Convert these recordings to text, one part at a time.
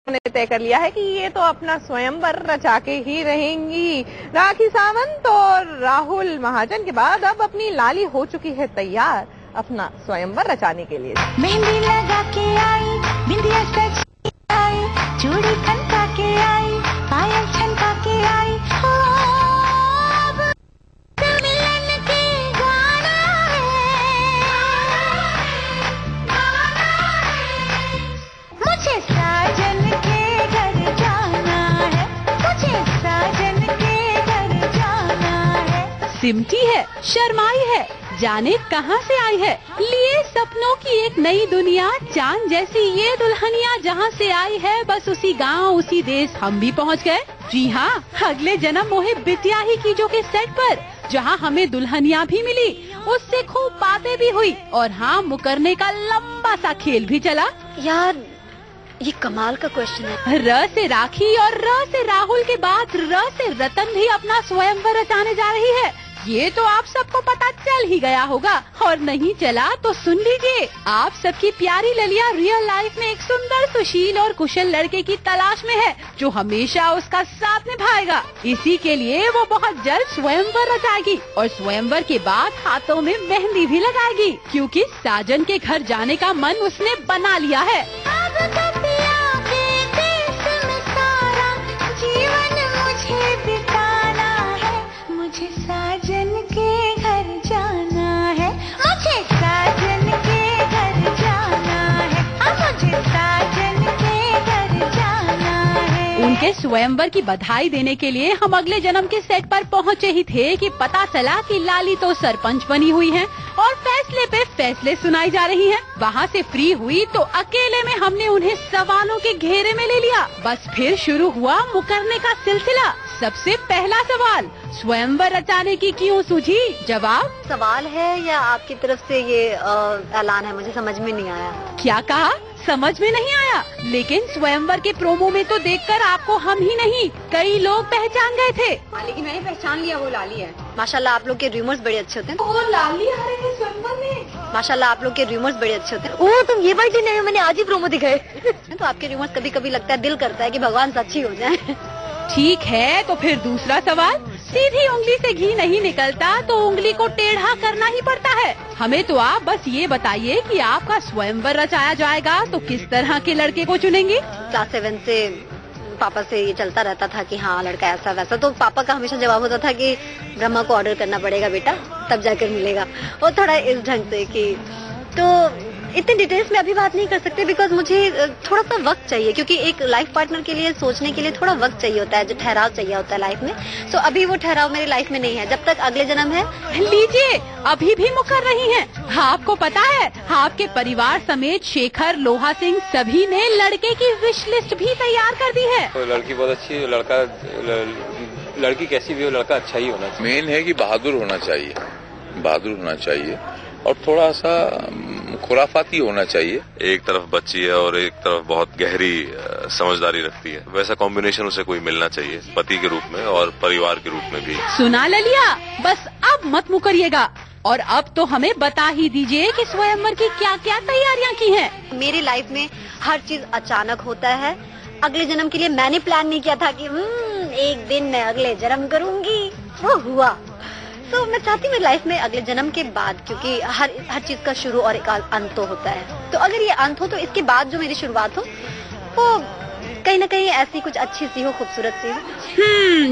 ने तय कर लिया है कि ये तो अपना स्वयंवर रचा के ही रहेंगी। राखी सावंत और राहुल महाजन के बाद अब अपनी लाली हो चुकी है तैयार अपना स्वयंवर रचाने के लिए। मेहंदी लगा के आई, बिंदिया सज के आई, चूड़ी खनका के आई, पायल छनका के आई, अब मिलन के गाना है, मुझे साजन के घर जाना है, मुझे साजन के घर जाना है। सिमटी है, शर्माई है, जाने कहां से आई है, लिए सपनों की एक नई दुनिया, चांद जैसी ये दुल्हनिया जहां से आई है, बस उसी गांव उसी देश हम भी पहुंच गए। जी हाँ, अगले जन्म मोहे बिटिया ही कीजो के सेट पर, जहां हमें दुल्हनिया भी मिली, उससे खूब बातें भी हुई और हाँ, मुकरने का लंबा सा खेल भी चला। यार ये कमाल का क्वेश्चन है। र से राखी और र से राहुल के बाद र से रतन भी अपना स्वयंवर रचाने जा रही है। ये तो आप सबको पता चल ही गया होगा, और नहीं चला तो सुन लीजिए। आप सबकी प्यारी ललिया रियल लाइफ में एक सुंदर, सुशील और कुशल लड़के की तलाश में है, जो हमेशा उसका साथ निभाएगा। इसी के लिए वो बहुत जल्द स्वयंवर रचाएगी और स्वयंवर के बाद हाथों में मेहंदी भी लगाएगी, क्योंकि साजन के घर जाने का मन उसने बना लिया है। साजन के घर जाना है, मुझे साजन के घर जाना है, मुझे साजन के घर जाना है। उनके स्वयंवर की बधाई देने के लिए हम अगले जन्म के सेट पर पहुंचे ही थे कि पता चला कि लाली तो सरपंच बनी हुई हैं और फैसले पे फैसले सुनाई जा रही हैं। वहाँ से फ्री हुई तो अकेले में हमने उन्हें सवालों के घेरे में ले लिया। बस फिर शुरू हुआ मुकरने का सिलसिला। सबसे पहला सवाल, स्वयंवर रचाने की क्यों सूझी? जवाब, सवाल है या आपकी तरफ से ये ऐलान है, मुझे समझ में नहीं आया। क्या कहा? समझ में नहीं आया, लेकिन स्वयंवर के प्रोमो में तो देखकर आपको हम ही नहीं कई लोग पहचान गए थे। लेकिन मैंने पहचान लिया, वो लाली है। माशाल्लाह आप लोग के रूमर्स बड़े अच्छे होते हैं। वो लाली आ रहे थे स्वयंवर में। माशाल्लाह आप लोग के रूमर्स बड़े अच्छे होते हैं। ओह, तुम ये बात नहीं, मैंने आज ही प्रोमो दिखाए। तो आपके रूमर्स कभी कभी लगता है, दिल करता है कि भगवान सच्ची हो जाए। ठीक है, तो फिर दूसरा सवाल, सीधी उंगली से घी नहीं निकलता तो उंगली को टेढ़ा करना ही पड़ता है। हमें तो आप बस ये बताइए कि आपका स्वयंवर रचाया जाएगा तो किस तरह के लड़के को चुनेंगी? क्लास 7 से पापा से ये चलता रहता था कि हाँ लड़का ऐसा वैसा, तो पापा का हमेशा जवाब होता था कि ब्रह्मा को ऑर्डर करना पड़ेगा बेटा, तब जाकर मिलेगा। और थोड़ा इस ढंग से कि तो इतने डिटेल्स में अभी बात नहीं कर सकते, बिकॉज मुझे थोड़ा सा वक्त चाहिए, क्योंकि एक लाइफ पार्टनर के लिए सोचने के लिए थोड़ा वक्त चाहिए होता है, जो ठहराव चाहिए होता है लाइफ में। सो अभी वो ठहराव मेरी लाइफ में नहीं है, जब तक अगले जन्म है। लीजिए, अभी भी मुकर रही हैं। आपको पता है, आपके परिवार समेत शेखर, लोहा सिंह सभी ने लड़के की विश लिस्ट भी तैयार कर दी है। तो लड़की बहुत अच्छी है, लड़की कैसी भी हो, लड़का अच्छा ही होना चाहिए। मेन है कि बहादुर होना चाहिए, बहादुर होना चाहिए और थोड़ा सा खुराफाती होना चाहिए। एक तरफ बच्ची है और एक तरफ बहुत गहरी समझदारी रखती है, वैसा कॉम्बिनेशन उसे कोई मिलना चाहिए, पति के रूप में और परिवार के रूप में भी। सुना ललिया, बस अब मत मुकरिएगा और अब तो हमें बता ही दीजिए कि स्वयंवर की क्या क्या तैयारियां की हैं। मेरी लाइफ में हर चीज अचानक होता है। अगले जन्म के लिए मैंने प्लान नहीं किया था कि एक दिन मैं अगले जन्म करूंगी, वो हुआ। तो मैं चाहती हूँ लाइफ में अगले जन्म के बाद, क्योंकि हर चीज का शुरू और एक अंत तो होता है, तो अगर ये अंत हो तो इसके बाद जो मेरी शुरुआत हो वो कहीं न कहीं ऐसी कुछ अच्छी सी हो, खूबसूरत सी हो।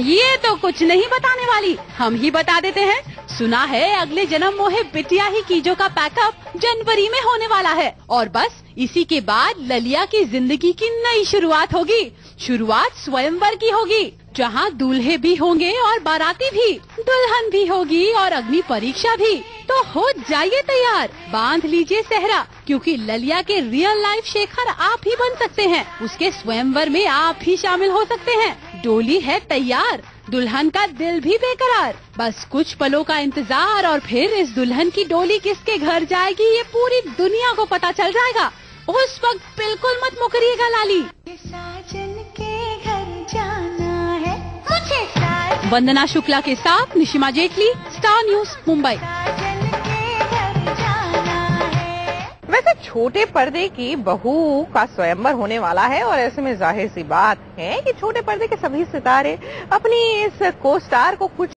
ये तो कुछ नहीं बताने वाली, हम ही बता देते हैं। सुना है अगले जन्म मोहे बिटिया ही कीजो का पैकअप जनवरी में होने वाला है और बस इसी के बाद ललिया की जिंदगी की नई शुरुआत होगी। शुरुआत स्वयंवर की होगी, जहाँ दूल्हे भी होंगे और बाराती भी, दुल्हन भी होगी और अग्नि परीक्षा भी। तो हो जाइए तैयार, बांध लीजिए सेहरा, क्योंकि ललिया के रियल लाइफ शेखर आप ही बन सकते हैं। उसके स्वयंवर में आप भी शामिल हो सकते हैं। डोली है तैयार, दुल्हन का दिल भी बेकरार। बस कुछ पलों का इंतजार और फिर इस दुल्हन की डोली किसके घर जाएगी ये पूरी दुनिया को पता चल जाएगा। उस वक्त बिल्कुल मत मुकरिएगा लाली। साजन के घर जाना है, मुझे साजन। वंदना शुक्ला के साथ निशिमा जेटली, स्टार न्यूज, मुंबई। साजन के घर जाना है। वैसे छोटे पर्दे की बहू का स्वयंवर होने वाला है और ऐसे में जाहिर सी बात है कि छोटे पर्दे के सभी सितारे अपनी इस को स्टार को कुछ